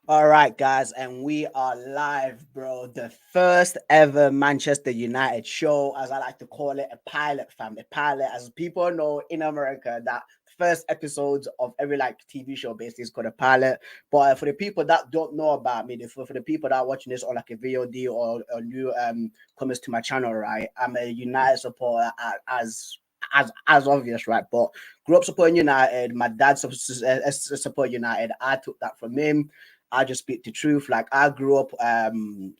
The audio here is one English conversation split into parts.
All right, guys, and we are live, bro. The first ever Manchester United show, as I like to call it, a pilot, fam. A pilot, as people know in America, that first episodes of every like TV show basically is called a pilot. But for the people that don't know about me, for the people that are watching this on like a VOD or new comments to my channel, right? I'm a United supporter as obvious, right? But grew up supporting United. My dad support United. I took that from him. I just speak the truth. Like I grew up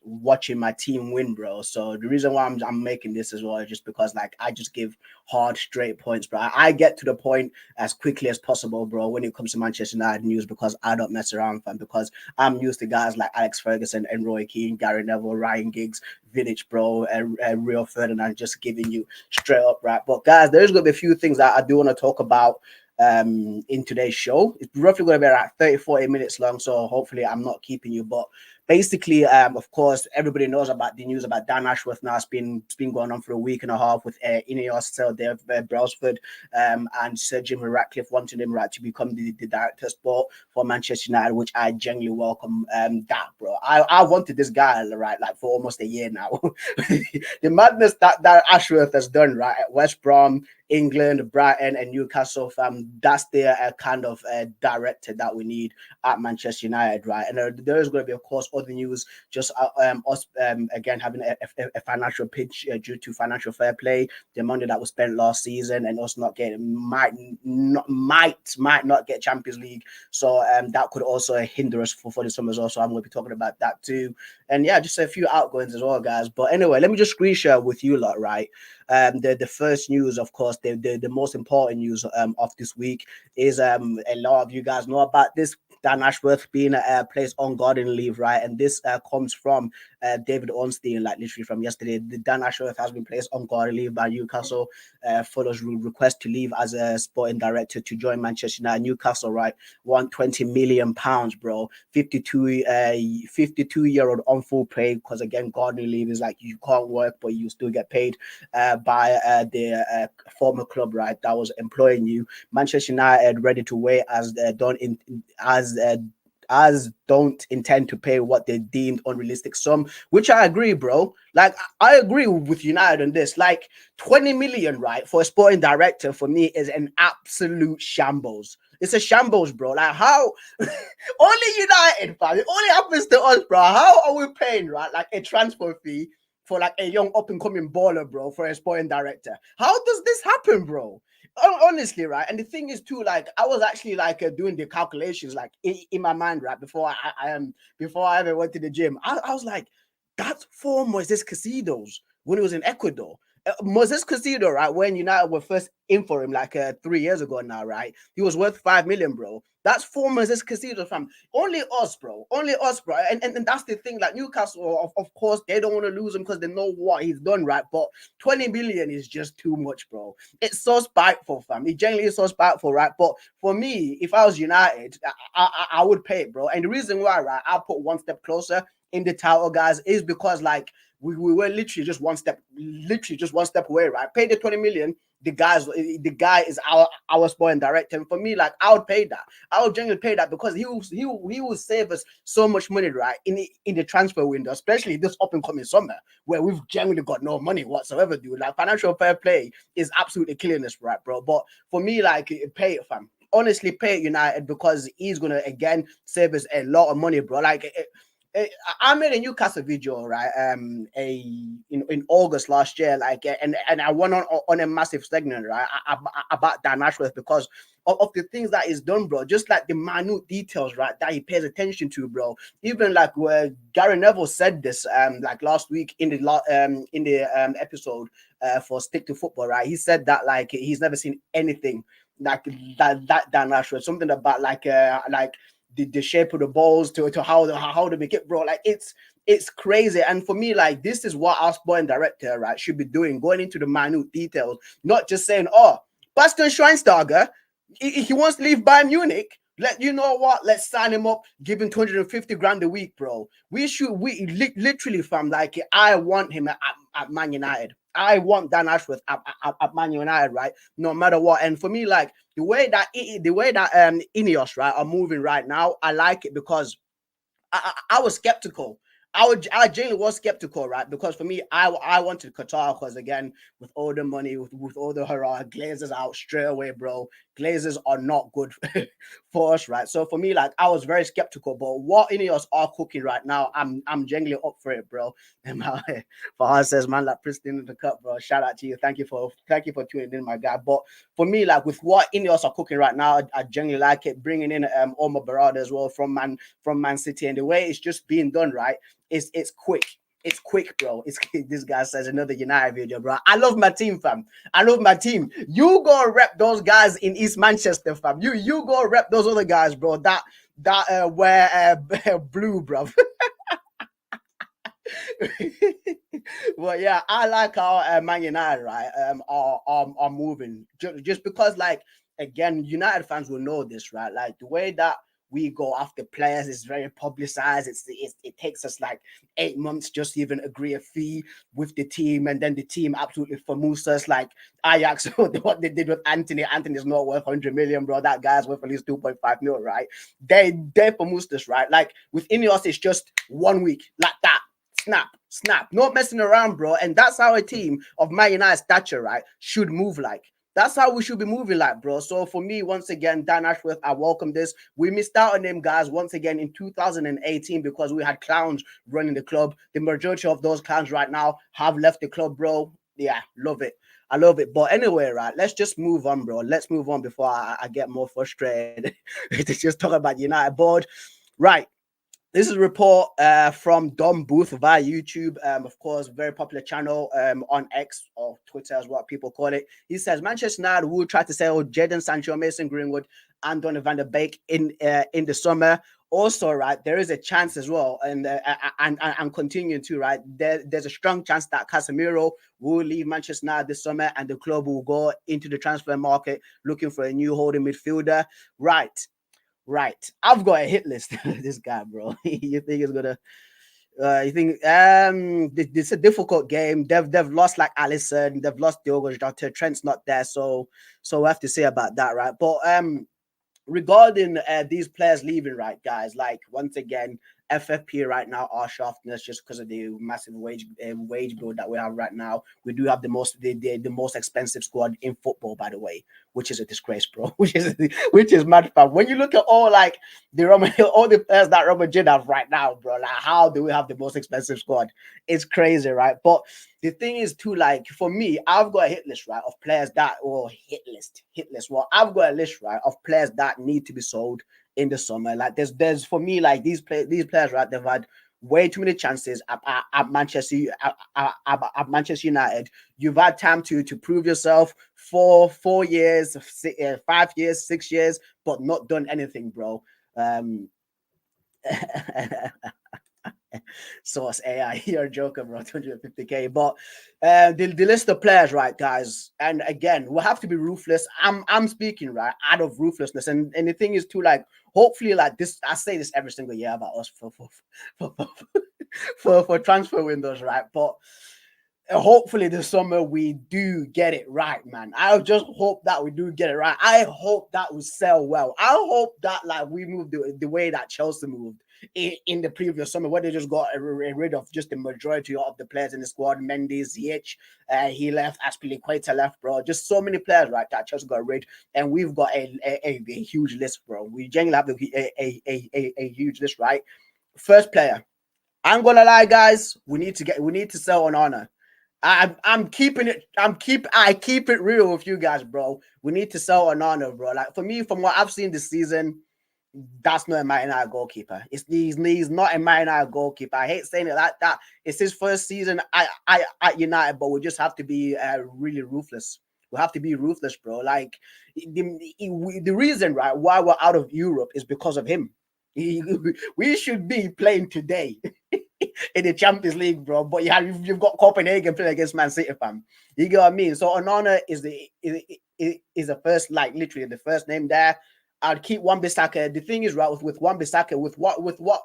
watching my team win, bro. So the reason why I'm making this as well is just because like I just give hard, straight points, bro. I get to the point as quickly as possible, bro, when it comes to Manchester United news because I don't mess around, fam. Because I'm used to guys like Alex Ferguson and Roy Keane, Gary Neville, Ryan Giggs, Vidic, bro, and Rio Ferdinand just giving you straight up, right? But guys, there's gonna be a few things that I do want to talk about in today's show. It's roughly going to be around 30-40 minutes long, so hopefully I'm not keeping you. But basically, of course, everybody knows about the news about Dan Ashworth now. It's been going on for a week and a half with Ineos, Sir Dave Brailsford, and Sir Jimmy Ratcliffe wanting him right to become the director of sport for Manchester United, which I genuinely welcome that, bro. I wanted this guy, right, like for almost a year now. The madness that Ashworth has done, right, at West Brom, England, Brighton, and Newcastle, fam. That's the kind of director that we need at Manchester United, right? And there is going to be, of course, other news. Just us again having a financial pitch due to financial fair play, the money that was spent last season, and us not getting might not get Champions League. So that could also hinder us for the summer as well. So I'm going to be talking about that too. And yeah, just a few outgoings as well, guys. But anyway, let me just screen share with you lot, right? The first news, of course, the most important news of this week is a lot of you guys know about this. Dan Ashworth being placed on garden leave, right? And this comes from David Ornstein, like literally from yesterday. The Dan Ashworth has been placed on garden leave by Newcastle. Follows request to leave as a sporting director to join Manchester United. Newcastle, right? £120 million, bro. 52-year-old on full pay because again, garden leave is like you can't work, but you still get paid by the former club, right, that was employing you. Manchester United ready to wait as don't in, as don't intend to pay what they deemed unrealistic sum, which I agree, bro. Like I agree with United on this. Like 20 million, right, for a sporting director for me is an absolute shambles. It's a shambles, bro. Like how only United, fam. It only happens to us, bro. How are we paying, right? Like a transfer fee for like a young up and coming baller, bro, for a sporting director. How does this happen, bro? Honestly, right? And the thing is too, like I was actually like doing the calculations, like in my mind, right, before I ever went to the gym. I was like, that's four Moises Casidos when he was in Ecuador. Moses Casido, right? When United were first in for him, like 3 years ago now, right? He was worth 5 million, bro. That's four Moses Casido, fam. Only us, bro. Only us, bro. And that's the thing. Like Newcastle, of course, they don't want to lose him because they know what he's done, right? But 20 million is just too much, bro. It's so spiteful, fam. It generally is so spiteful, right? But for me, if I was United, I would pay it, bro. And the reason why, right, I put one step closer in the title, guys, is because like we were literally just one step away, right? Pay the 20 million. The guy is our sporting director. And for me, like I would pay that. I would genuinely pay that because he will save us so much money, right? In the transfer window, especially this up and coming summer, where we've genuinely got no money whatsoever, dude. Like financial fair play is absolutely killing us, right, bro? But for me, like pay it, fam. Honestly, pay it United because he's gonna again save us a lot of money, bro. Like I made a Newcastle video, right? In August last year, like, and I went on a massive segment, right, about Dan Ashworth because of the things that he's done, bro. Just like the minute details, right, that he pays attention to, bro. Even like where Gary Neville said this, like last week in the episode for Stick to Football, right? He said that like he's never seen anything like that Dan Ashworth. Something about like the shape of the balls to how to make it, bro. Like it's crazy. And for me, like this is what our sporting director, right, should be doing, going into the minute details, not just saying, oh, Bastian Schweinsteiger, he wants to leave Bayern Munich. You know what? Let's sign him up, give him 250 grand a week, bro. Literally, fam, like I want him at Man United. I want Dan Ashworth at Man United, right? No matter what. And for me, like the way that Ineos, right, are moving right now, I like it because I was skeptical. I genuinely was skeptical, right? Because for me, I wanted Qatar because again, with all the money, with all the hurrah, Glazers out straight away, bro. Glazers are not good for us, right? So for me, like I was very skeptical. But what Ineos are cooking right now, I'm genuinely up for it, bro. And Fahad says, man, like pristine in the cup, bro. Shout out to you. Thank you for tuning in, my guy. But for me, like with what Ineos are cooking right now, I genuinely like it. Bringing in Omar Barada as well from Man City, and the way it's just being done, right? It's quick. It's quick, bro. It's this guy says another United video, bro. I love my team, fam. I love my team. You go rep those guys in East Manchester, fam. You go rep those other guys, bro. That wear blue, bro. Well, yeah, I like how Man United, right, are moving just because, like, again, United fans will know this, right? Like the way that we go after players is very publicized. It takes us like 8 months just to even agree a fee with the team, and then the team absolutely famous us like Ajax. What they did with Anthony. Anthony's not worth 100 million, bro. That guy's worth at least 2.5 mil, right? They famous us, right? Like with Ineos, it's just 1 week like that. Snap, not messing around, bro. And that's how a team of Man United stature, right, should move like. That's how we should be moving like, bro. So for me, once again, Dan Ashworth, I welcome this. We missed out on them guys once again in 2018 because we had clowns running the club. The majority of those clowns right now have left the club, bro. Yeah, love it. I love it. But anyway, right, let's just move on, bro. Let's move on before I get more frustrated. To just talk about United board. Right. This is a report from Dom Booth via YouTube, of course, very popular channel on X or Twitter, as what people call it. He says Manchester United will try to sell Jadon Sancho, Mason Greenwood, and Donny van der Beek in the summer. Also, right, there is a chance as well, and continuing to, right, there's a strong chance that Casemiro will leave Manchester United this summer, and the club will go into the transfer market looking for a new holding midfielder. Right, I've got a hit list. This guy, bro. You think he's gonna? You think it's a difficult game. They've lost like Allison. They've lost Diogo Jota. Trent's not there, so we have to say about that, right? But regarding these players leaving, right, guys, like once again, FFP right now are shafting us just because of the massive wage bill that we have right now. We do have the most expensive squad in football, by the way, which is a disgrace, bro. Which is mad, fam. When you look at all like all the players that Real Madrid have right now, bro, like how do we have the most expensive squad? It's crazy, right? But the thing is too, like for me, I've got a hit list, right, of players that hit list. Well, I've got a list, right, of players that need to be sold in the summer. Like there's for me, like these players, right, they've had way too many chances at Manchester United. You've had time to prove yourself for 4 years, 5 years, 6 years, but not done anything, bro. Source AI, you're a joker, bro. 250k. But the list of players, right, guys, and again, we'll have to be ruthless. I'm speaking right out of ruthlessness, and the thing is too, like, hopefully, like this, I say this every single year about us for transfer windows, right? But hopefully this summer we do get it right, man. I just hope that we do get it right. I hope that we sell well. I hope that like we move the way that Chelsea moved in the previous summer, where they just got rid of just the majority of the players in the squad. Mendes, Ziyech, he left. Aspilicueta left, bro. Just so many players, right, that Chelsea got rid, and we've got a huge list, bro. We genuinely have a huge list, right? First player, I'm gonna lie, guys. We need to sell on honor. I'm keeping it. I keep it real with you guys, bro. We need to sell Onana, bro. Like for me, from what I've seen this season, that's not a Man United goalkeeper. He's not a Man United goalkeeper. I hate saying it like that. It's his first season at United, but we just have to be really ruthless. We have to be ruthless, bro. Like the reason, right, why we're out of Europe is because of him. We should be playing today in the Champions League, bro. But you've got Copenhagen playing against Man City, fam. You get what I mean? So Onana is the first, like literally the first name there. I'd keep Wan-Bissaka. The thing is, right, with Wan-Bissaka, with what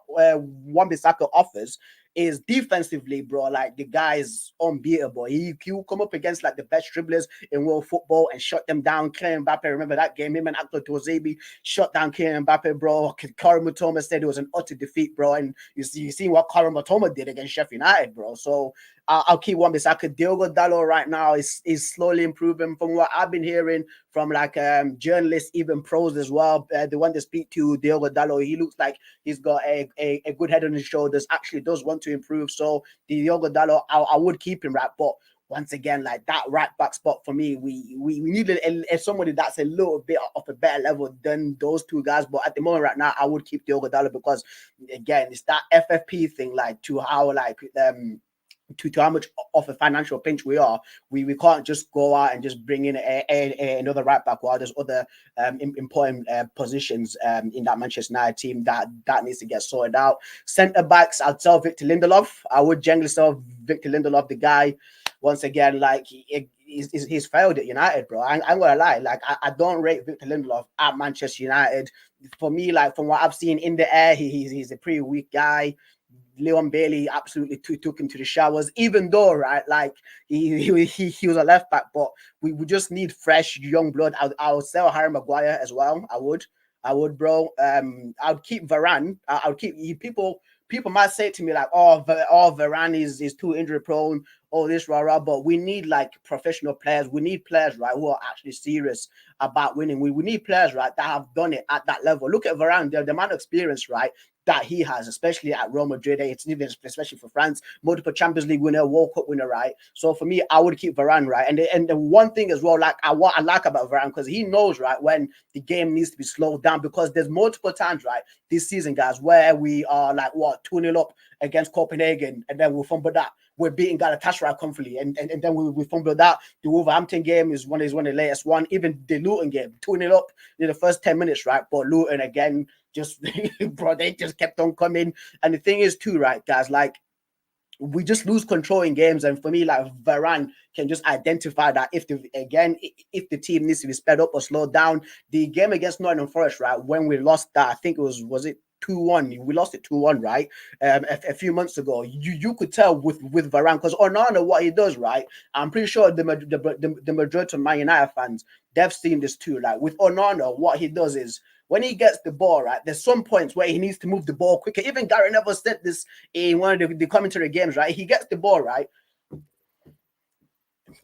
Wan-Bissaka offers is defensively, bro. Like the guy is unbeatable. He will come up against like the best dribblers in world football and shut them down. Kylian Mbappe, remember that game? Him and Actor Tozebi shut down Kylian Mbappe, bro. Karim Matoma said it was an utter defeat, bro. And you see what Karim Matoma did against Sheffield United, bro. So I'll keep one beside Diogo Dalot right now is slowly improving from what I've been hearing from like journalists, even pros as well. The one to speak to Diogo Dalot, he looks like he's got a good head on his shoulders. Actually, does want to improve. So Diogo Dalot, I would keep him, right, but once again, like that right back spot for me, we need somebody that's a little bit of a better level than those two guys. But at the moment, right now, I would keep Diogo Dalot because again, it's that FFP thing, like to how like to how much of a financial pinch we are, we can't just go out and just bring in another right back while there's other important positions in that Manchester United team that needs to get sorted out. Centre backs, I'd sell Victor Lindelof. I would generally sell Victor Lindelof, the guy. Once again, like he's failed at United, bro. I'm gonna lie, like I don't rate Victor Lindelof at Manchester United. For me, like from what I've seen in the air, he's a pretty weak guy. Leon Bailey absolutely took him to the showers, even though, right, like he was a left back, but we just need fresh young blood. I would sell Harry Maguire as well. I would, bro. I would keep Varane. I would keep people. People might say to me like, "Oh, Varane is too injury prone." All this rah, but we need like professional players. We need players, right, who are actually serious about winning. We need players, right, that have done it at that level. Look at Varane, the amount of experience, right, that he has, especially at Real Madrid. It's even especially for France, multiple Champions League winner, World Cup winner, right? So for me, I would keep Varane, right? And the one thing as well, like what I like about Varane, because he knows, right, when the game needs to be slowed down, because there's multiple times, right, this season, guys, where we are like 2-0 up against Copenhagen, and then we fumble that. We're beating Galatasaray comfortably, and then we fumbled that. The Wolverhampton game is one of the latest one. Even the Luton game, 2-0 up in the first 10 minutes, right? But Luton again, just bro, they just kept on coming. And the thing is too, right, guys, like we just lose control in games. And for me, like Varane can just identify that if the team needs to be sped up or slowed down. The game against Nottingham Forest, right, when we lost that, I think it was it 2-1. We lost it 2-1, right? A few months ago. You could tell with Varane, because Onana, what he does, right? I'm pretty sure the majority of Man United fans, they've seen this too. Like with Onana, what he does is when he gets the ball, right, there's some points where he needs to move the ball quicker. Even Gary Neville said this in one of the commentary games, right? He gets the ball, right,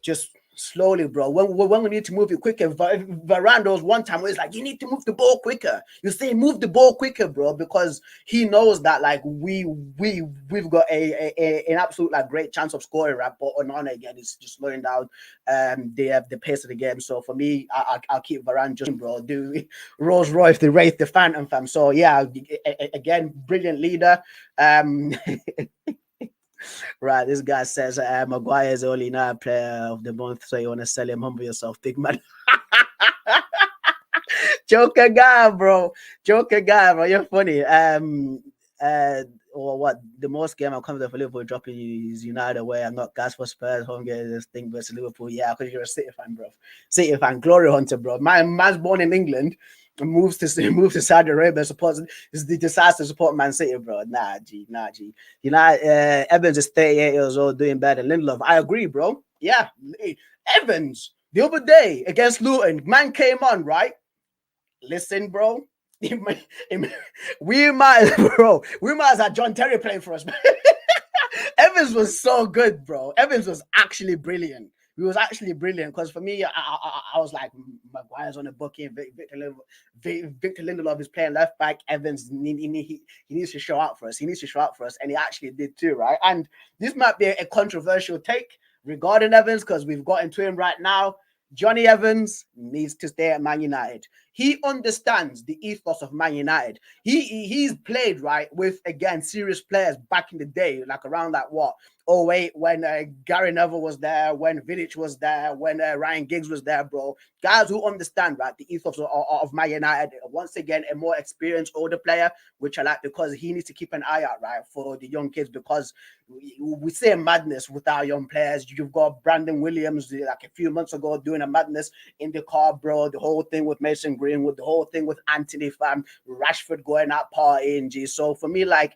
just slowly, bro. When we need to move it quicker, Varane was one time where he's like, you need to move the ball quicker. You say move the ball quicker, bro, because he knows that like we've got an absolute like great chance of scoring, right? But Onana again is just slowing down the pace of the game. So for me, I'll keep Varane just, bro. Do Rolls Royce, the Wraith, the Phantom, fam. So yeah, again, brilliant leader. Right, this guy says Maguire is only now a player of the month, so you want to sell him? Humble yourself, big man. Joker guy, bro. Joker guy, bro. You're funny. Or what? The most game I'm confident for Liverpool dropping is United away. I'm not gas for Spurs. Home game this thing versus Liverpool. Yeah, because you're a City fan, bro. City fan, glory hunter, bro. Man's born in England. Moves to Saudi Arabia, decides to support Man City, bro. Nah, G. United, Evans is 38 years old, doing better than Lindelof. I agree, bro. Yeah, Evans the other day against Luton, man came on, right? Listen, bro. We might have John Terry playing for us. Evans was so good, bro. Evans was actually brilliant. He was actually brilliant because for me, I was like, Maguire's on the booking. Victor Lindelof is playing left back. Evans, he needs to show out for us. He needs to show out for us, and he actually did too, right? And this might be a controversial take regarding Evans because we've got into him right now. Johnny Evans needs to stay at Man United. He understands the ethos of Man United. He's played, right, with, again, serious players back in the day, like around that, 08, when Gary Neville was there, when Vidic was there, when Ryan Giggs was there, bro. Guys who understand, right, the ethos of Man United. Once again, a more experienced, older player, which I like because he needs to keep an eye out, right, for the young kids because we say madness with our young players. You've got Brandon Williams, like a few months ago, doing a madness in the car, bro. The whole thing with Mason Greenwood, the whole thing with Anthony, fam, Rashford going out partying, G. So for me, like,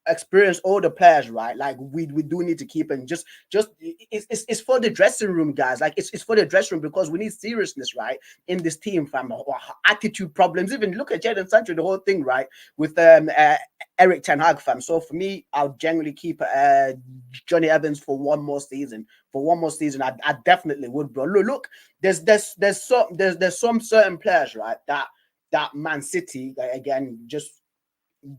experienced older players, right? Like we do need to keep, and just it's for the dressing room, guys. Like it's for the dressing room, because we need seriousness, right, in this team, fam. Attitude problems. Even look at Jadon Sancho, the whole thing, right, with Eric Ten Hag, fam. So for me, I'll generally keep Johnny Evans for one more season. For one more season, I definitely would, bro. Look, there's some certain players, right, that Man City, like, again, just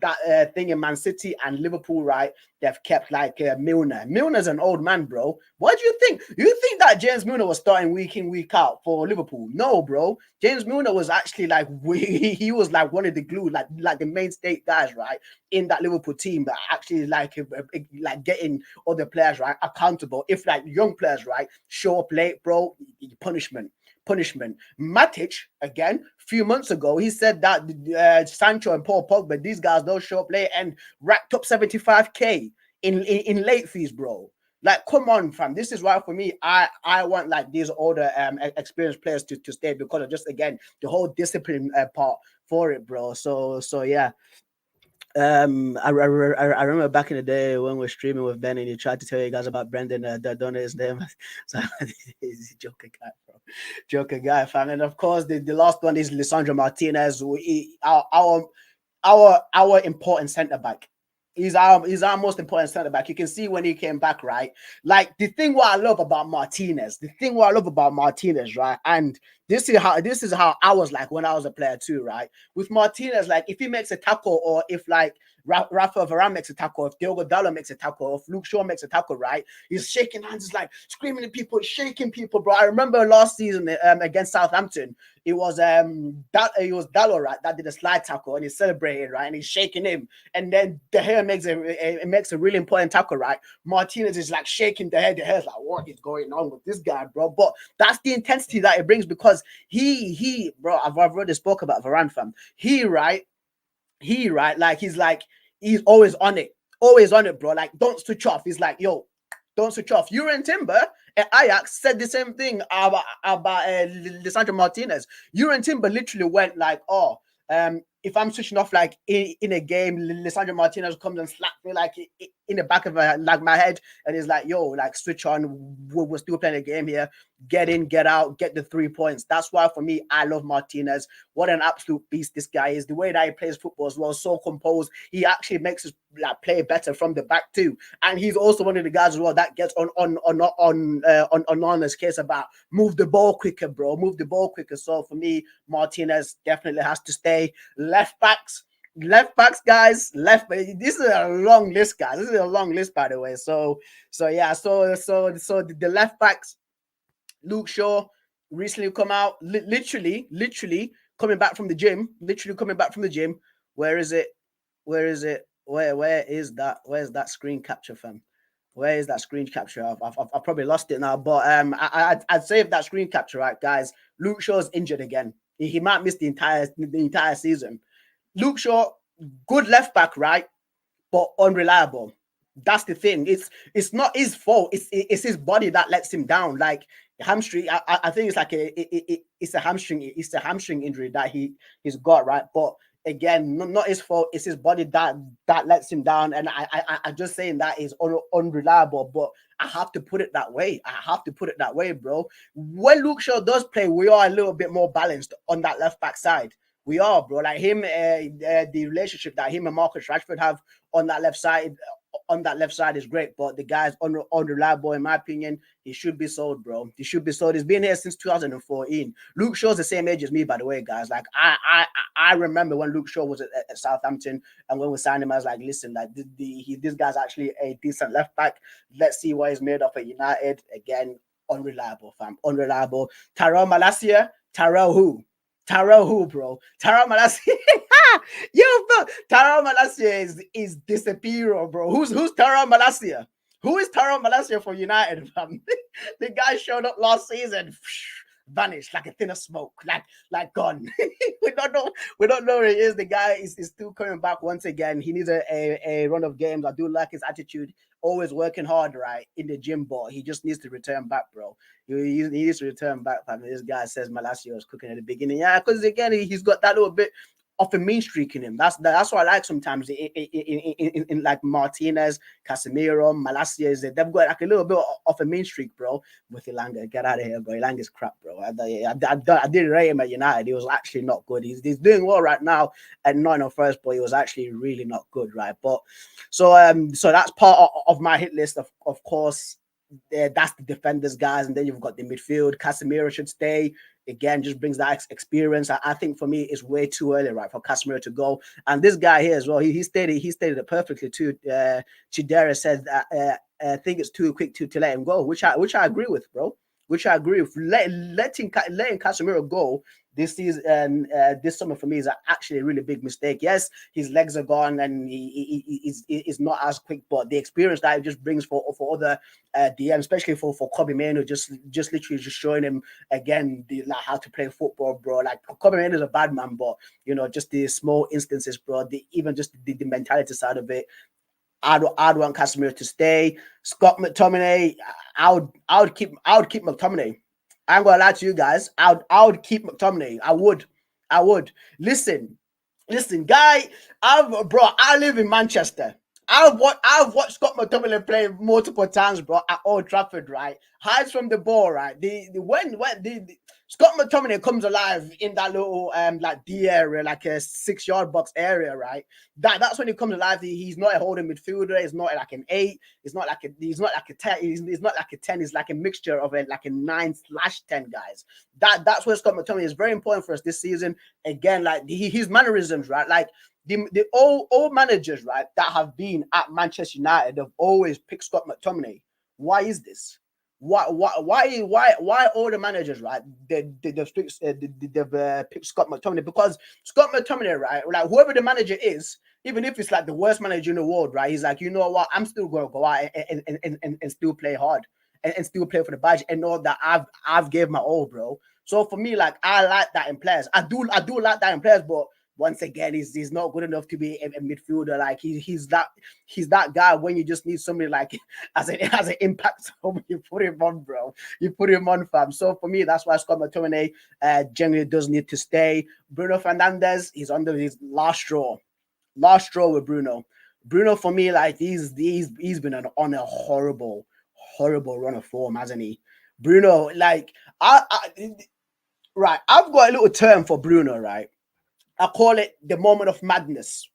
that thing in Man City and Liverpool, right? They've kept like Milner. Milner's an old man, bro. What do you think? You think that James Milner was starting week in, week out for Liverpool? No, bro. James Milner was actually like he was like one of the glue, like the mainstay guys, right, in that Liverpool team, but actually like getting other players, right, accountable. If like young players, right, show up late, bro, punishment. Matic, again, a few months ago, he said that Sancho and Paul Pogba, these guys don't show up late, and racked up 75k in late fees, bro. Like, come on, fam. This is why for me, I want like these older experienced players to stay, because of just, again, the whole discipline part for it, bro. So yeah. I remember back in the day when we were streaming with Ben, and he tried to tell you guys about Brendan. Don't know his name. So he's a joker guy, bro. Joker guy, fam. And of course, the last one is Lisandro Martinez, our important centre back. He's our most important centre back. You can see when he came back, right? Like, the thing what I love about Martinez, right? And this is how I was like when I was a player too, right? With Martinez, like, if he makes a tackle, or if like Rafa Varane makes a tackle, if Diogo Dalot makes a tackle, if Luke Shaw makes a tackle, right? He's shaking hands, he's like screaming at people, shaking people, bro. I remember last season against Southampton, it was Dalot, right, that did a slide tackle, and he celebrated, right, and he's shaking him, and then De Gea makes a really important tackle, right? Martinez is like shaking De Gea. De Gea's like, what is going on with this guy, bro? But that's the intensity that it brings, because bro, I've already spoke about Varane, fam. Like, he's always on it, bro. Like, don't switch off. He's like, yo, don't switch off. Jurgen Timber at Ajax said the same thing about Lisandro Martinez. Jurgen Timber literally went like, oh, if I'm switching off like in a game, Lisandro Martinez comes and slaps me like in the back of my head, and he's like, yo, like, switch on. We're still playing a game here. Get in, get out, get the 3 points. That's why for me, I love Martinez. What an absolute beast this guy is. The way that he plays football as well, so composed. He actually makes us like play better from the back too. And he's also one of the guys as well that gets on his case about move the ball quicker, bro. Move the ball quicker. So for me, Martinez definitely has to stay. Left backs, guys. This is a long list, guys. This is a long list, by the way. So yeah. So the left backs. Luke Shaw recently come out, literally coming back from the gym. Where is it? Where is it? Where is that? Where's that screen capture, fam? Where is that screen capture? I've probably lost it now, but I'd save that screen capture, right, guys? Luke Shaw's injured again. He might miss the entire season. Luke Shaw, good left back, right, but unreliable. That's the thing. It's not his fault. It's his body that lets him down. Like, hamstring. I think it's like it's a hamstring. It's a hamstring injury that he's got, right. But again, not his fault. It's his body that lets him down. And I just saying that is unreliable. But I have to put it that way. Bro. When Luke Shaw does play, we are a little bit more balanced on that left back side. We are, bro. Like him, the relationship that him and Marcus Rashford have on that left side is great, but the guy's unreliable in my opinion. He should be sold, bro. He should be sold. He's been here since 2014. Luke Shaw's the same age as me, by the way, guys. Like, I remember when Luke Shaw was at Southampton, and when we signed him, I was like, listen, like, this guy's actually a decent left back. Let's see what he's made of at United. Again, unreliable, fam. Unreliable. Tyrell Malacia. Tyrell who, bro? Tyrell Malacia. Yo, bro. Tyrell Malacia is disappearing, bro. Who's Tyrell Malacia? Who is Tyrell Malacia for United, fam? The guy showed up last season, vanished like a thin of smoke, like gone. we don't know where he is. The guy is still coming back once again. He needs a run of games. I do like his attitude. Always working hard, right, in the gym, but he just needs to return back, bro. He needs to return back, fam. This guy says Malacia was cooking at the beginning. Yeah, because again, he's got that little bit of a mean streak in him. That's what I like sometimes in like Martinez, Casemiro, Malacias. They've got like a little bit of a mean streak, bro. With Elanga, get out of here, bro. Elanga's crap, bro. I didn't rate him at United. He was actually not good. He's doing well right now at Nottingham Forest, but he was actually really not good, right? But so that's part of my hit list. Of course, that's the defenders, guys, and then you've got the midfield. Casemiro should stay. Again, just brings that experience. I think for me, it's way too early, right, for Casemiro to go. And this guy here as well, he stated it perfectly too. Chidera said that I think it's too quick to let him go, which I agree with, bro. Which I agree with. Letting Casemiro go this season, this summer for me is actually a really big mistake. Yes, his legs are gone and he's not as quick, but the experience that he just brings for other DM, especially for Kobe Mainoo, just literally just showing him again like how to play football, bro. Like Kobe Mainoo is a bad man, but just the small instances, bro. Even just the mentality side of it. I'd want Casemiro to stay. Scott McTominay, I would keep McTominay. I ain't gonna lie to you guys. I would keep McTominay. I would. Listen, guy. I live in Manchester. I've watched Scott McTominay play multiple times, bro, at Old Trafford, right? Hides from the ball, right? When Scott McTominay comes alive in that little like D area, like a 6-yard box area, right? That's when he comes alive. He's not a holding midfielder. He's not like an 8. He's not like a 10. He's not like a 10. He's like a mixture of like a 9/10, guys. That's where Scott McTominay is very important for us this season. Again, like his mannerisms, right? Like the old managers, right, that have been at Manchester United have always picked Scott McTominay. Why is this? Why all the managers, right? They've picked Scott McTominay? Because Scott McTominay, right, like whoever the manager is, even if it's like the worst manager in the world, right, he's like, you know what, I'm still gonna go out and still play hard and still play for the badge and know that I've gave my all, bro. So for me, like I like that in players. I do like that in players, but once again, he's not good enough to be a midfielder. Like he's that guy when you just need somebody like as an impact. So you put him on, bro. You put him on, fam. So for me, that's why Scott McTominay generally does need to stay. Bruno Fernandes, he's under his last straw. Last straw with Bruno. Bruno for me, like he's been on a horrible run of form, hasn't he? Bruno, like right, I've got a little term for Bruno, right? I call it the moment of madness.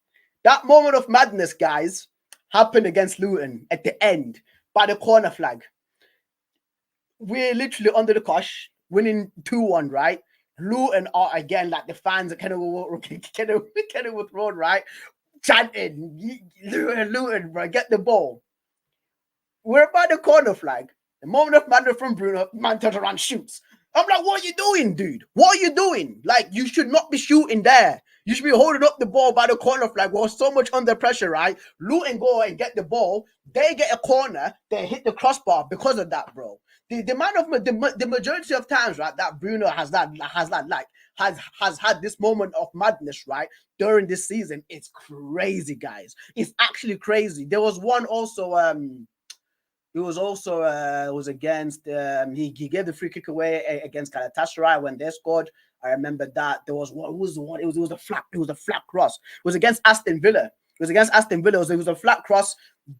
That moment of madness, guys, happened against Luton at the end by the corner flag. We're literally under the cosh, winning 2-1, right? Luton are again like the fans at Kenilworth Road, right? Chanting, Luton, bro, get the ball. We're by the corner flag. The moment of madness from Bruno, man turns around, shoots. I'm like, what are you doing, dude? What are you doing? Like, you should not be shooting there. You should be holding up the ball by the corner flag. We're so much under pressure, right? Luton go and get the ball. They get a corner. They hit the crossbar because of that, bro. The majority of times, right, that Bruno has had this moment of madness, right, during this season. It's crazy, guys. It's actually crazy. There was one also. It was against he gave the free kick away against Galatasaray when they scored. I remember that. There was what was the one? It was a flat cross. It was against Aston Villa. It was a flat cross.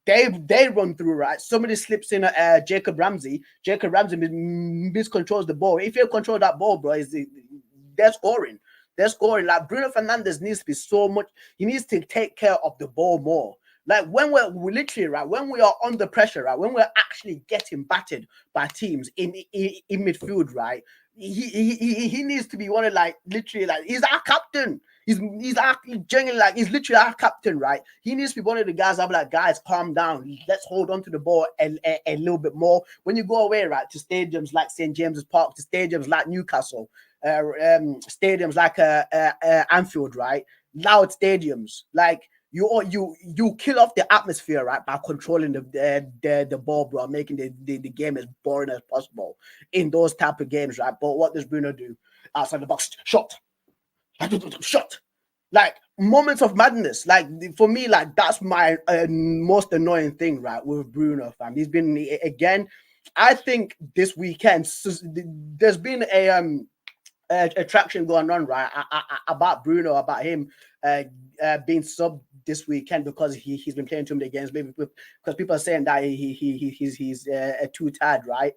They run through, right? Somebody slips in Jacob Ramsey. Jacob Ramsey miscontrols the ball. If you control that ball, bro, they're scoring. Like Bruno Fernandes needs to be so much. He needs to take care of the ball more. Like when we're literally, right, when we are under pressure, right, when we're actually getting battered by teams in midfield, right, he needs to be one of like literally like he's our captain. He's genuinely like he's literally our captain, right? He needs to be one of the guys that be like, guys, calm down. Let's hold on to the ball a little bit more. When you go away, right, to stadiums like St. James's Park, to stadiums like Newcastle, stadiums like Anfield, right, loud stadiums, like. You kill off the atmosphere, right, by controlling the ball, bro, making the game as boring as possible in those type of games, right? But what does Bruno do? Outside the box, shot. Like moments of madness. Like for me, like that's my most annoying thing, right, with Bruno, fam. He's been again. I think this weekend there's been attraction going on, right? About Bruno, about him being sub this weekend because he's been playing too many games. Maybe because people are saying that he's too tired, right?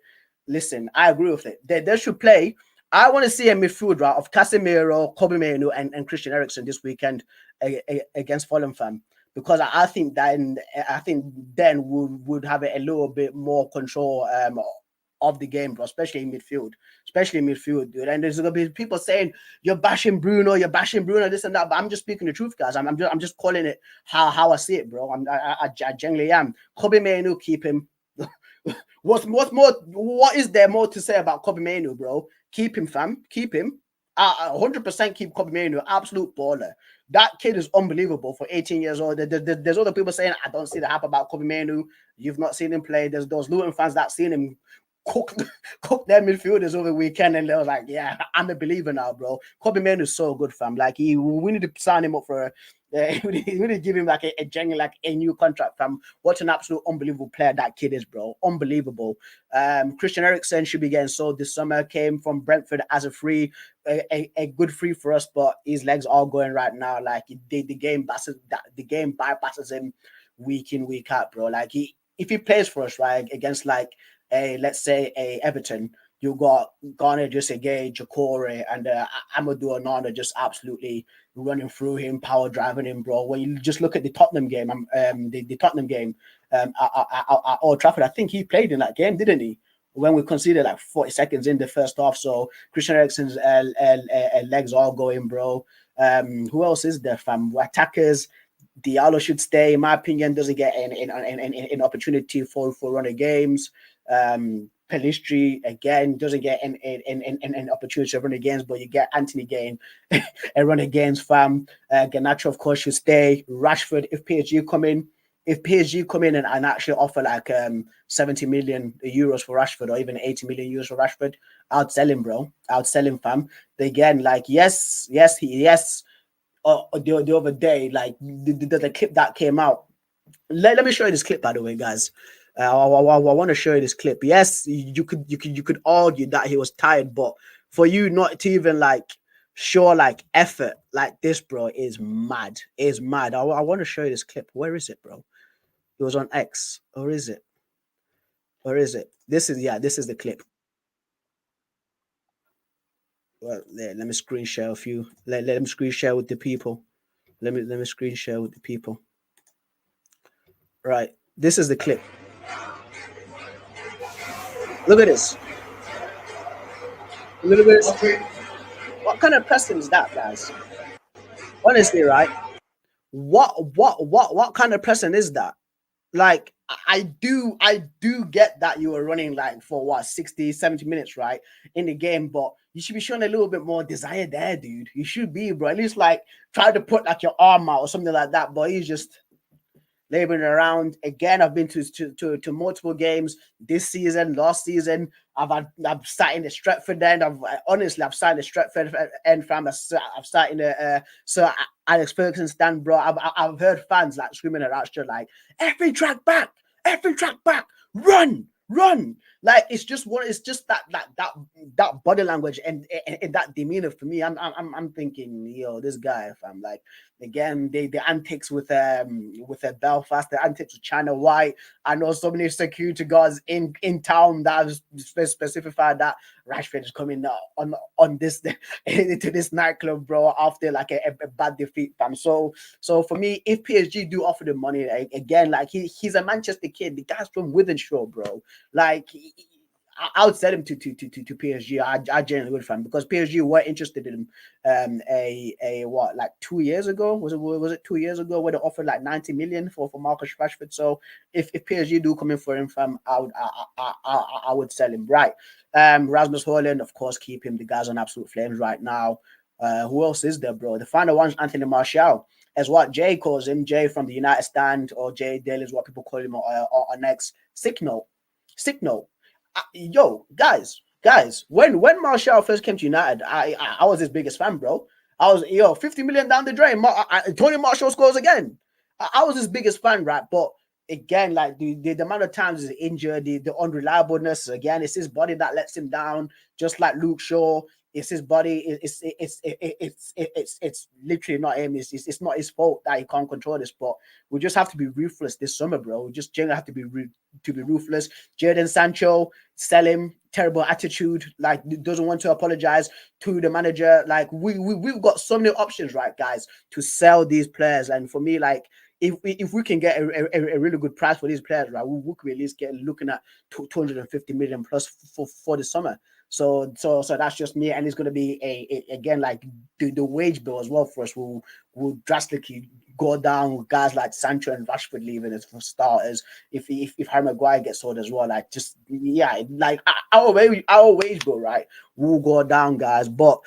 Listen, I agree with it. They should play. I want to see a midfield right of Casemiro, Kobe Mainoo, and Christian Eriksen this weekend against Fulham, fam. Because I think then we would have a little bit more control of the game, bro, especially in midfield. Especially in midfield, dude. And there's gonna be people saying you're bashing Bruno, this and that. But I'm just speaking the truth, guys. I'm just calling it how I see it, bro. I genuinely am. Kobe Mainoo, keep him. What's more? What is there more to say about Kobe Mainoo, bro? Keep him, fam. Keep him. 100% keep Kobe Mainoo. Absolute baller. That kid is unbelievable for 18 years old. There's other people saying I don't see the hype about Kobe Mainoo. You've not seen him play. There's those Luton fans that seen him cook their midfielders over the weekend, and they was like, "Yeah, I'm a believer now, bro." Kobe Mainoo is so good, fam. Like we need to sign him up for we need to give him like a genuine, like a new contract, fam. What an absolute unbelievable player that kid is, bro. Unbelievable. Christian Eriksen should be getting sold this summer. Came from Brentford as a free, a good free for us, but his legs are going right now. Like the game bypasses him week in, week out, bro. Like if he plays for us, right, against like let's say a Everton, you got Garner, Gay, Jacore, and Amadou Onana just absolutely running through him, power driving him, bro. When you just look at the Tottenham game, the Tottenham game at Old Trafford, I think he played in that game, didn't he? When we conceded like 40 seconds in the first half. So Christian Eriksen's legs are going, bro. Who else is there, fam? Attackers. Diallo should stay, in my opinion. Doesn't get an opportunity for running games. Pelistri again doesn't get an opportunity to run the games, but you get Anthony Gain and run the games, fam. Garnacho, of course, should stay. Rashford, if PSG come in and actually offer like 70 million euros for Rashford or even 80 million euros for Rashford, I'd sell him, bro. I'd sell him, fam. Again, like yes. The other day, like the clip that came out. Let me show you this clip, by the way, guys. I want to show you this clip. Yes, you could argue that he was tired, but for you not to even like show like effort like this, bro, is mad. Is mad. I want to show you this clip. Where is it, bro? It was on X, or is it? Or is it? This is the clip. Well, let me screen share a few. Let me screen share with the people. Let me screen share with the people. Right. This is the clip. Look at this. Look at this. What kind of pressing is that, guys? Honestly, right? What kind of pressing is that? Like I do get that you were running like for what 60, 70 minutes, right? In the game, but you should be showing a little bit more desire there, dude. You should be, bro. At least like try to put like your arm out or something like that. But he's just laboring around. Again, I've been to multiple games this season, last season. I've sat in the Stretford end. I've sat in the Stretford end, fam. I've sat in the Sir Alex Ferguson stand, bro. I've heard fans like screaming at Rashford like, every track back, run. Like it's just that body language and that demeanor for me. I'm thinking, yo, this guy, fam. Like again, the antics with Belfast, the antics with China White. I know so many security guards in town that have specified that Rashford is coming on this into this nightclub, bro, after like a bad defeat, fam. So for me, if PSG do offer the money, again, like he's a Manchester kid. The guy's from Withenshaw, bro. Like I would sell him to PSG. I genuinely would, fan, because PSG were interested in him. What, like 2 years ago? Was it 2 years ago where they offered like 90 million for Marcus Rashford? So if PSG do come in for him, fam, I would sell him. Right. Rasmus Højlund, of course, keep him. The guy's on absolute flames right now. Who else is there, bro? The final one's Anthony Martial, as what Jay calls him. Jay from the United Stand, or Jay Dale is what people call him on next. Signal. Yo, guys, when Martial first came to United, I was his biggest fan, bro. I was 50 million down the drain. Tony Martial scores again. I was his biggest fan, right? But again, like the amount of times he's injured, the unreliableness, again, it's his body that lets him down, just like Luke Shaw. It's his body. It's literally not him. It's not his fault that he can't control this. But we just have to be ruthless this summer, bro. We just generally have to be ruthless. Jadon Sancho, sell him. Terrible attitude. Like doesn't want to apologize to the manager. Like we've got so many options, right, guys, to sell these players. And for me, like if we can get a really good price for these players, right, we could at least get looking at 250 million plus for the summer. So that's just me, and it's going to be again like the wage bill as well for us will drastically go down with guys like Sancho and Rashford leaving as for starters. If Harry Maguire gets sold as well, like just yeah, like our wage bill, right, will go down, guys. But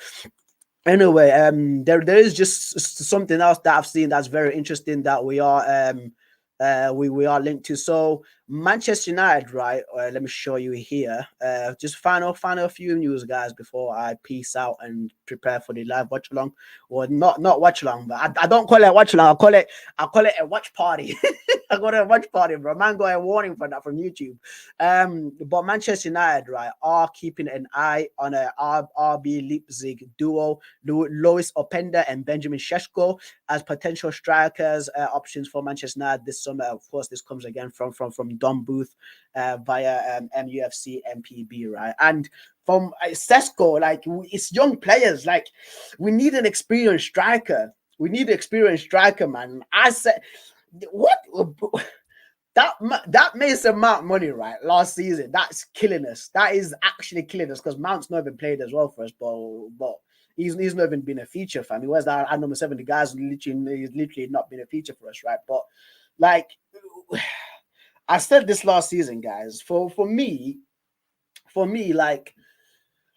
anyway, there is just something else that I've seen that's very interesting that we are linked to. So Manchester United, right? Let me show you here. Just final few news, guys, before I peace out and prepare for the live watch along, or not watch along, but I don't call it a watch along. I call it a watch party. I got a watch party, bro. Man, got a warning for that from YouTube. But Manchester United, right, are keeping an eye on a RB Leipzig duo, Lois Openda and Benjamin Šeško, as potential strikers options for Manchester United this summer. Of course, this comes again from Don Booth via MUFC MPB, right? And from Sesko, like it's young players. Like we need an experienced striker. We need an experienced striker, man. I said, what? That Mason Mount money, right? Last season, that's killing us. That is actually killing us because Mount's not even played as well for us, but he's not even been a feature, fam. He was that at number 7. The guy's literally not been a feature for us, right? But like I said this last season, guys. For me, like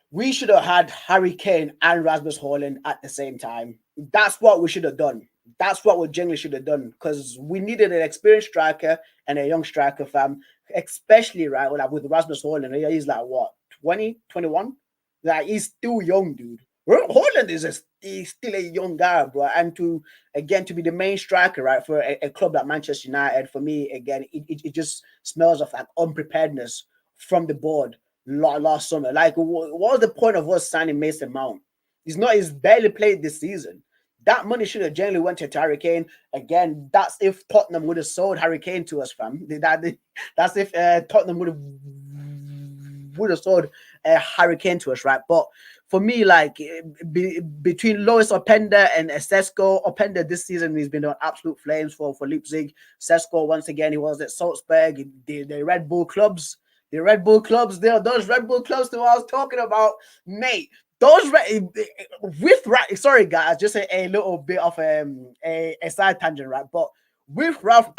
we should have had Harry Kane and Rasmus Haaland at the same time. That's what we should have done. That's what we generally should have done because we needed an experienced striker and a young striker, fam. Especially right like with Rasmus Haaland. He's like what 20, 21? Like he's still young, dude. Haaland he's still a young guy, bro. And to be the main striker, right, for a club like Manchester United, for me, again, it just smells of like unpreparedness from the board last summer. Like, what was the point of us signing Mason Mount? He's barely played this season. That money should have generally went to Harry Kane. Again, that's if Tottenham would have sold Harry Kane to us, fam. That's if Tottenham would have sold Harry Kane to us, right? But for me, like between Lois Openda and Sesko, Openda this season he's been on absolute flames for Leipzig. Sesko once again he was at Salzburg, the Red Bull clubs. The Red Bull clubs, those Red Bull clubs that I was talking about, mate. Those sorry guys, just a little bit of a side tangent, right? But with Ralph,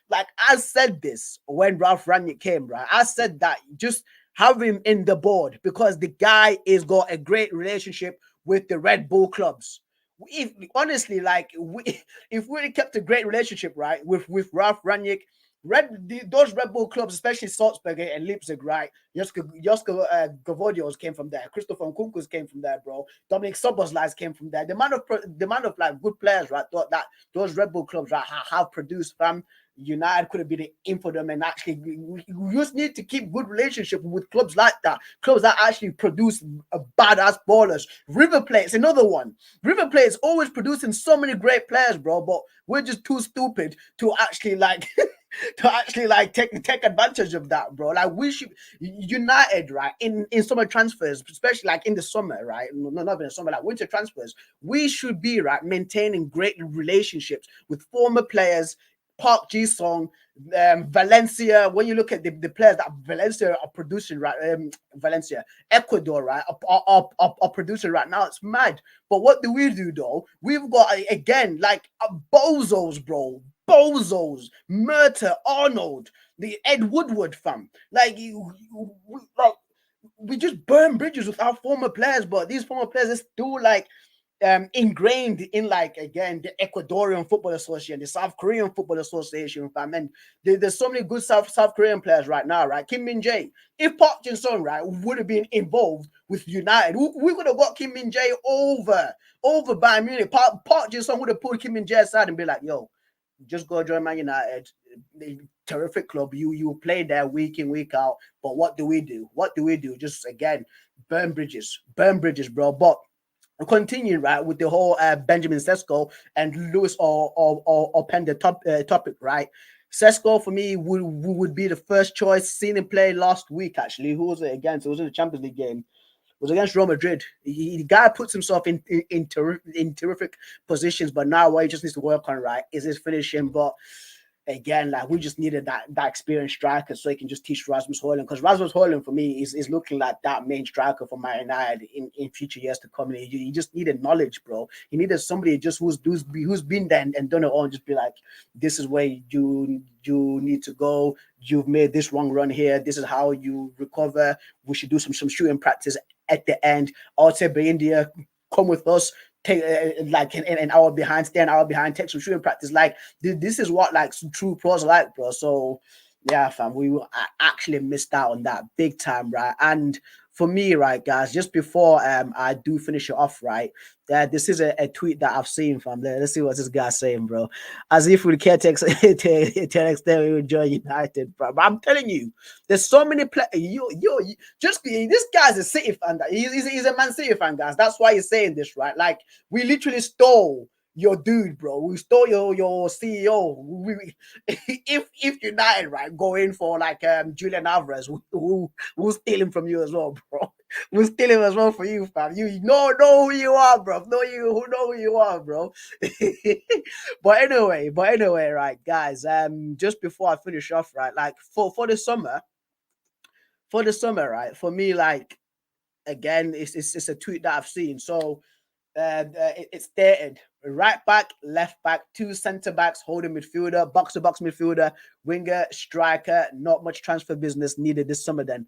like I said this when Ralph Rangnick came, right? I said that just have him in the board because the guy is got a great relationship with the Red Bull clubs. If honestly, like if we kept a great relationship, right, with Ralph Rangnick, those Red Bull clubs, especially Salzburg and Leipzig, right? Josko Gavodios came from there. Christopher Nkunku's came from there, bro. Dominic Szoboszlai came from there. The amount of like good players, right? That those Red Bull clubs, right, have produced, fam. United could have been in for them, and actually, we just need to keep good relationship with clubs like that. Clubs that actually produce badass ballers. River Plate's another one. River Plate is always producing so many great players, bro. But we're just too stupid to actually like. take advantage of that, bro. Like we should United, right? In summer transfers, especially like in the summer, right? Not in the summer, like winter transfers, we should be right maintaining great relationships with former players. Park Ji Song, Valencia. When you look at the players that Valencia are producing, right? Valencia, Ecuador, right? Are producing right now. It's mad. But what do we do though? We've got again like bozos, bro. Bozos, Murta, Arnold, the Ed Woodward fam. Like we just burn bridges with our former players, but these former players are still like ingrained in like again the Ecuadorian Football Association, the South Korean Football Association, fam. And there's so many good South Korean players right now, right? Kim Min Jae, if Park Jin Sung, right, would have been involved with United, we could have got Kim Min Jae over Bayern Munich. Park Jin Sung would have pulled Kim Min Jae aside and be like, yo, just go join Man United. Terrific club. You play there week in, week out. But what do we do? Just again burn bridges, bro. But continue right with the whole Benjamin Sesko and Lewis or Pender topic, right? Sesko for me would be the first choice. Seen him play last week actually. Who was it against? It was in the Champions League game. It was against Real Madrid. The guy puts himself in terrific positions, but now what he just needs to work on, right, is his finishing. But again, like we just needed that experienced striker so he can just teach Rasmus Højlund, because Rasmus Højlund for me is looking like that main striker for Man United in future years to come. And he just needed knowledge, bro. He needed somebody just who's been there and done it all, and just be like, this is where you need to go. You've made this wrong run here. This is how you recover. We should do some shooting practice at the end. I'll say, India, come with us. Take like an hour behind, stay an hour behind, take some shooting practice. Like this is what like some true pros are like, bro. So yeah, fam, I actually missed out on that big time, right? And for me, right, guys, just before I do finish it off, right, this is a tweet that I've seen, fam. Let's see what this guy's saying, bro. As if we care to an extent we enjoy United, bro. But I'm telling you, there's so many players. Just this guy's a City fan. He's a Man City fan, guys. That's why he's saying this, right? Like we literally stole your dude, bro. We stole your CEO. If United, right, go in for like Julian Alvarez, we'll steal him from you as well, bro. We'll steal him as well for you, fam. You know who you are, bro. Know who you are, bro. but anyway, right, guys. Just before I finish off, right, like for the summer, right, for me, like again, it's a tweet that I've seen. So it's stated right back, left back, two centre backs, holding midfielder, box to box midfielder, winger, striker. Not much transfer business needed this summer. Then,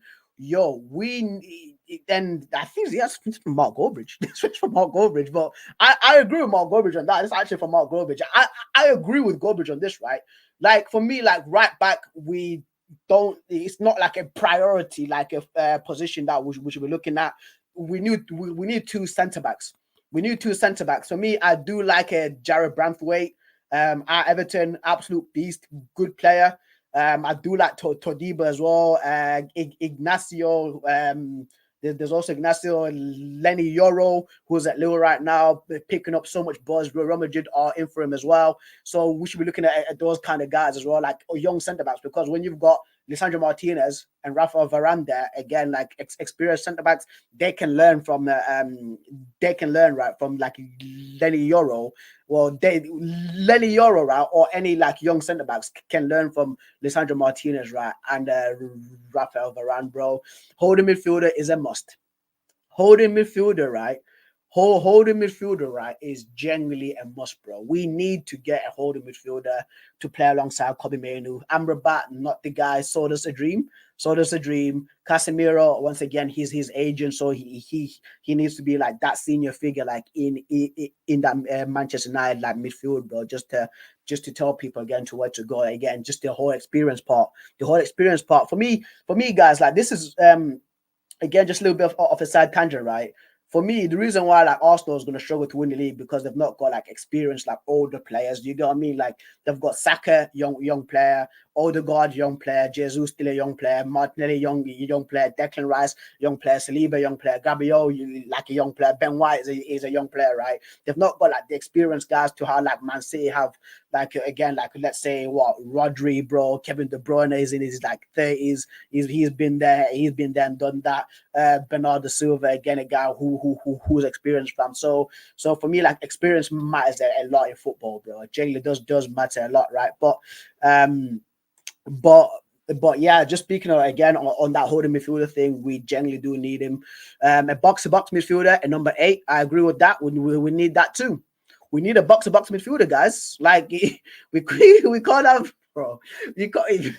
then I think yes, from Mark Goldbridge. This is from Mark Goldbridge, but I agree with Mark Goldbridge on that. It's actually from Mark Goldbridge. I agree with Goldbridge on this, right? Like for me, like right back, it's not like a priority, like a position that we should be looking at. We need two centre backs. We need two centre backs. For me, I do like a Jared Branthwaite at Everton, absolute beast, good player. I do like Todiba as well. Ignacio. There's also Ignacio Lenny Yoro, who's at Lille right now, picking up so much buzz. Real Madrid are in for him as well. So we should be looking at those kind of guys as well, like young centre backs, because when you've got Lisandro Martinez and Rafael Varane there, again, like experienced centre backs, they can learn from right from like Lenny Yoro. Well, Lenny Yoro, right, or any like young centre backs can learn from Lisandro Martinez, right, and Rafael Varane, bro. Holding midfielder is a must. Holding midfielder, right? Holding midfielder, right, is genuinely a must, bro. We need to get a holding midfielder to play alongside Kobe Mainoo. Amrabat, not the guy. So does a dream. Casemiro, once again, he's his agent, so he needs to be like that senior figure, like in that Manchester United like midfield, bro. Just to tell people again to where to go. Again, just the whole experience part. For me, guys, like this is again just a little bit of a side tangent, right? For me, the reason why like Arsenal is going to struggle to win the league because they've not got like experienced like older players. You get what I mean? Like they've got Saka, young player, Odegaard, young player, Jesus still a young player, Martinelli, young player, Declan Rice, young player, Saliba, young player, Gabriel, like a young player, Ben White is a young player, right? They've not got like the experienced guys to how like Man City have, like again, like let's say what Rodri, bro, Kevin De Bruyne is in his like 30s. He's been there and done that. Bernardo Silva, again, a guy who's experienced from. So for me, like experience matters a lot in football, bro. It generally does matter a lot, right? But yeah, just speaking of again on that holding midfielder thing, we generally do need him. A box-to-box midfielder, a number 8. I agree with that. We need that too. We need a box-to-box midfielder, guys. Like we can't have, bro. You can't.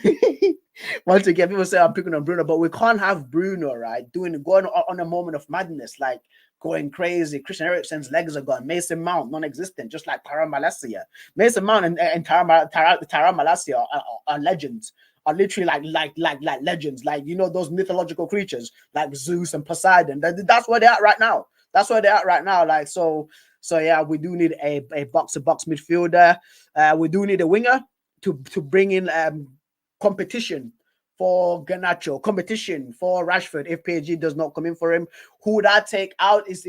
Once again, people say I'm picking on Bruno, but we can't have Bruno, right, going on a moment of madness, like going crazy. Christian Eriksen's legs are gone. Mason Mount, non-existent, just like Tara Malacia. Mason Mount and Tara Malacia are legends. Are literally like legends, like those mythological creatures like Zeus and Poseidon. That's where they're at right now. Like so yeah, we do need a box-to-box midfielder. We do need a winger to bring in competition for Garnacho, competition for Rashford if PSG does not come in for him. Who would I take out is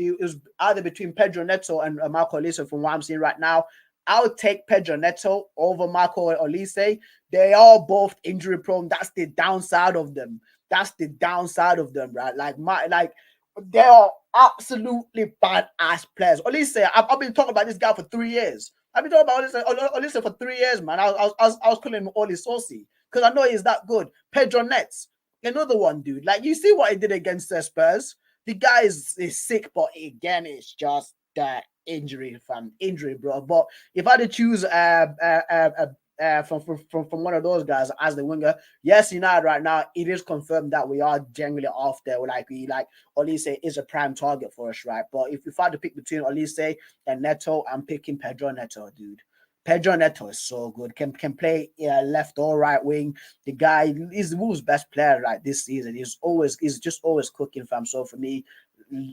either between Pedro Neto and Marco Olise from what I'm seeing right now. I would take Pedro Neto over Marco Olise. They are both injury prone. That's the downside of them. That's the downside of them, right? Like they are absolutely badass players. Olise, I've been talking about this guy for 3 years. I've been talking about Olise for 3 years, man. I was calling him Oli Saucy because I know he's that good. Pedro Nets, another one, dude. Like you see what he did against the Spurs. The guy is sick, but again, it's just that injury, fam. Injury, bro. But if I had to choose from one of those guys as the winger, yes, United right now, it is confirmed that we are generally off there. Like Olise is a prime target for us, right? But if I had to pick between Olise and Neto, I'm picking Pedro Neto, dude. Pedro Neto is so good. Can play left or right wing. The guy is the Wolves' best player right this season. He's just always cooking, fam. So for me,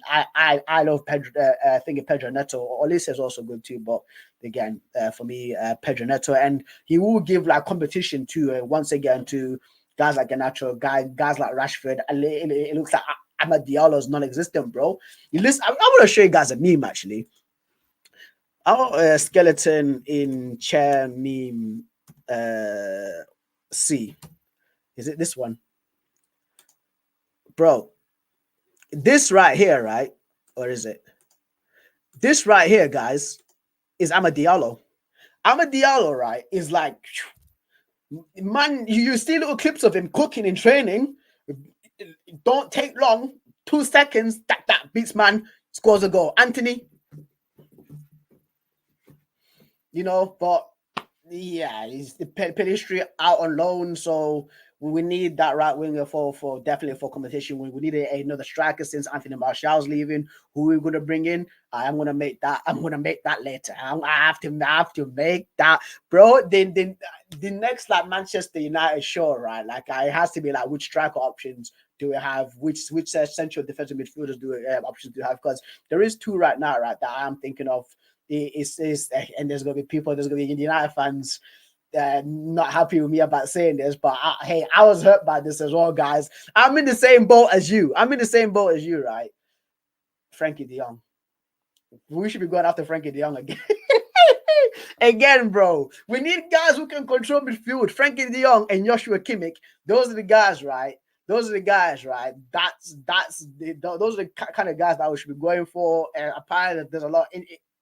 I love Pedro. I think Pedro Neto. Olise is also good too, but again, for me, Pedro Neto, and he will give like competition to once again to guys like Garnacho, guys like Rashford. It looks like Amad Diallo is non-existent, bro. Listen, I'm going to show you guys a meme actually. Our skeleton in chair meme C. Is it this one? Bro, this right here, right? Or is it? This right here, guys, is Amad Diallo. Amad Diallo, right, is like, man, you see little clips of him cooking in training. It don't take long. 2 seconds, that beats man, scores a goal. Anthony, you know, but yeah, he's the Pedestri out on loan, so we need that right winger for definitely for competition. We need another striker since Anthony Martial's leaving. Who we're gonna bring in? I'm gonna make that. I'm gonna make that later. I have to make that, bro. Then the next like Manchester United show, right? Like it has to be like which striker options do we have? Which central defensive midfielders do we options do we have? Because there is 2 right now, right? That I'm thinking of. Is and there's gonna be people. There's gonna be United fans not happy with me about saying this, but hey, I was hurt by this as well, guys. I'm in the same boat as you. Right? Frankie De Jong. We should be going after Frankie De Jong again. Again, bro. We need guys who can control midfield. Frankie De Jong and Joshua Kimmich. Those are the guys, right? Those are the kind of guys that we should be going for. Apparently, there's a lot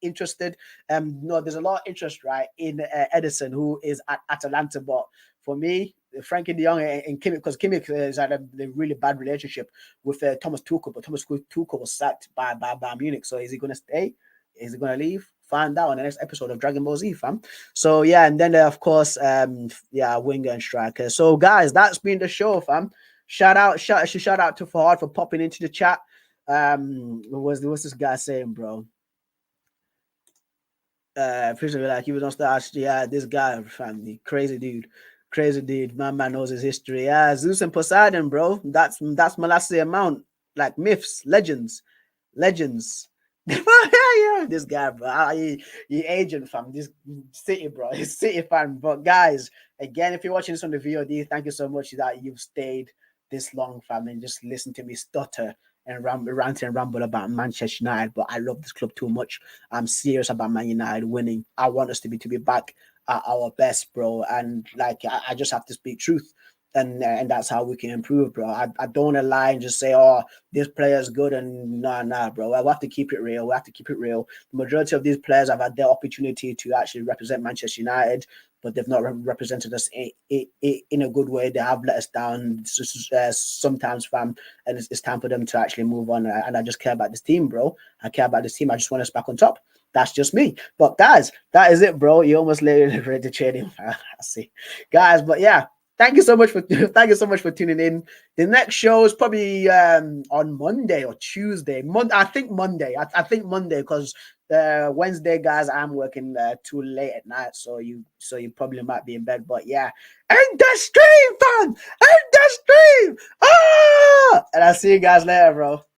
interested. No, there's a lot of interest, right, in Edison, who is at Atalanta. But for me, Frankie De Jong and Kimmich, because Kimmich has had a really bad relationship with Thomas Tuchel, but Thomas Tuchel was sacked by Munich. So is he going to stay? Is he going to leave? Find out on the next episode of Dragon Ball Z, fam. So yeah, and then of course, winger and striker. So guys, that's been the show, fam. Shout out to Fahad for popping into the chat. What's this guy saying, bro? Prison like he was on star. Yeah, this guy, family, crazy dude. My man knows his history. Yeah, Zeus and Poseidon, bro. That's Molasse amount, like myths, legends. Yeah, this guy, bro. He agent, fam. This City, bro. He's City fan. But guys, again, if you're watching this on the VOD, thank you so much that you've stayed this long, fam, and just listen to me stutter and rant and ramble about Manchester United, but I love this club too much. I'm serious about Man United winning. I want us to be back at our best, bro. And like I just have to speak truth. And that's how we can improve, bro. I don't want to lie and just say, oh, this player is good and nah, bro. We have to keep it real. The majority of these players have had their opportunity to actually represent Manchester United, but they've not represented us in a good way. They have let us down sometimes, fam, and it's time for them to actually move on. And I just care about this team, bro. I care about this team. I just want us back on top. That's just me. But guys, that is it, bro. You almost ready to trade him. I see, guys. But yeah. Thank you so much for tuning in. The next show is probably on Monday or Tuesday. I think Monday. I think Monday because Wednesday, guys, I'm working too late at night, so you probably might be in bed. But yeah, end the stream, fam. End the stream. And I'll see you guys later, bro.